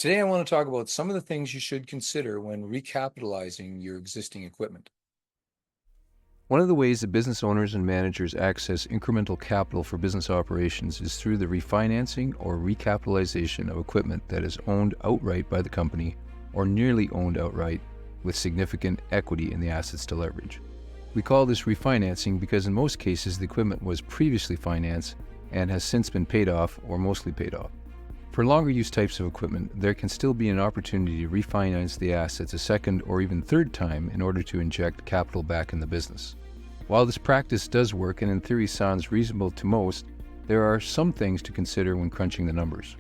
Today, I want to talk about some of the things you should consider when recapitalizing your existing equipment. One of the ways that business owners and managers access incremental capital for business operations is through the refinancing or recapitalization of equipment that is owned outright by the company or nearly owned outright with significant equity in the assets to leverage. We call this refinancing because in most cases the equipment was previously financed and has since been paid off or mostly paid off. For longer use types of equipment, there can still be an opportunity to refinance the assets a second or even third time in order to inject capital back in the business. While this practice does work and in theory sounds reasonable to most, there are some things to consider when crunching the numbers.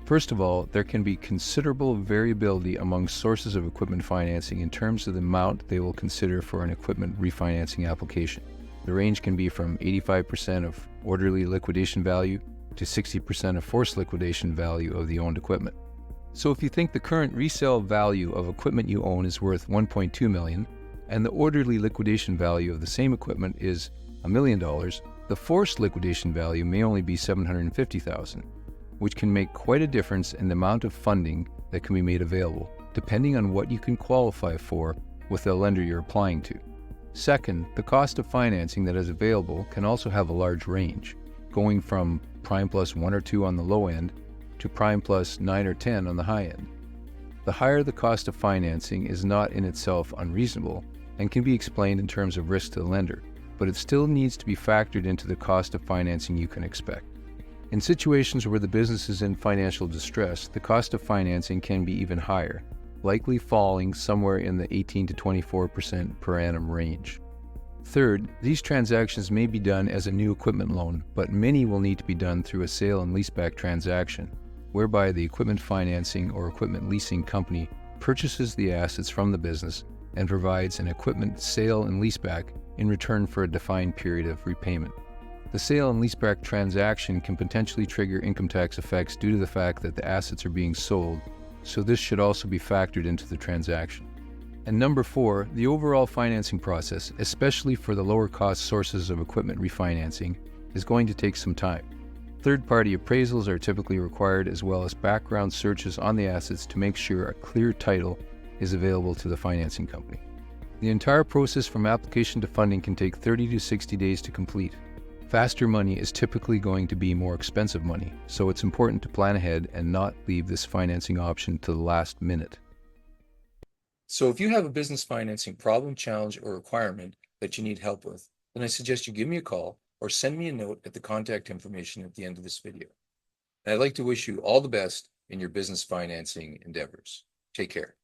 First of all, there can be considerable variability among sources of equipment financing in terms of the amount they will consider for an equipment refinancing application. The range can be from 85% of orderly liquidation value to 60% of forced liquidation value of the owned equipment. So if you think the current resale value of equipment you own is worth $1.2 million and the orderly liquidation value of the same equipment is $1 million, the forced liquidation value may only be $750,000, which can make quite a difference in the amount of funding that can be made available, depending on what you can qualify for with the lender you're applying to. Second, the cost of financing that is available can also have a large range, going from prime plus 1 or 2 on the low end to prime plus 9 or 10 on the high end. The higher the cost of financing is not in itself unreasonable and can be explained in terms of risk to the lender, but it still needs to be factored into the cost of financing you can expect. In situations where the business is in financial distress, the cost of financing can be even higher, likely falling somewhere in the 18 to 24% per annum range. Third, these transactions may be done as a new equipment loan, but many will need to be done through a sale and leaseback transaction, whereby the equipment financing or equipment leasing company purchases the assets from the business and provides an equipment sale and leaseback in return for a defined period of repayment. The sale and leaseback transaction can potentially trigger income tax effects due to the fact that the assets are being sold, so this should also be factored into the transaction. And number 4, the overall financing process, especially for the lower cost sources of equipment refinancing, is going to take some time. Third-party appraisals are typically required as well as background searches on the assets to make sure a clear title is available to the financing company. The entire process from application to funding can take 30 to 60 days to complete. Faster money is typically going to be more expensive money, so it's important to plan ahead and not leave this financing option to the last minute. So if you have a business financing problem, challenge, or requirement that you need help with, then I suggest you give me a call or send me a note at the contact information at the end of this video. And I'd like to wish you all the best in your business financing endeavors. Take care.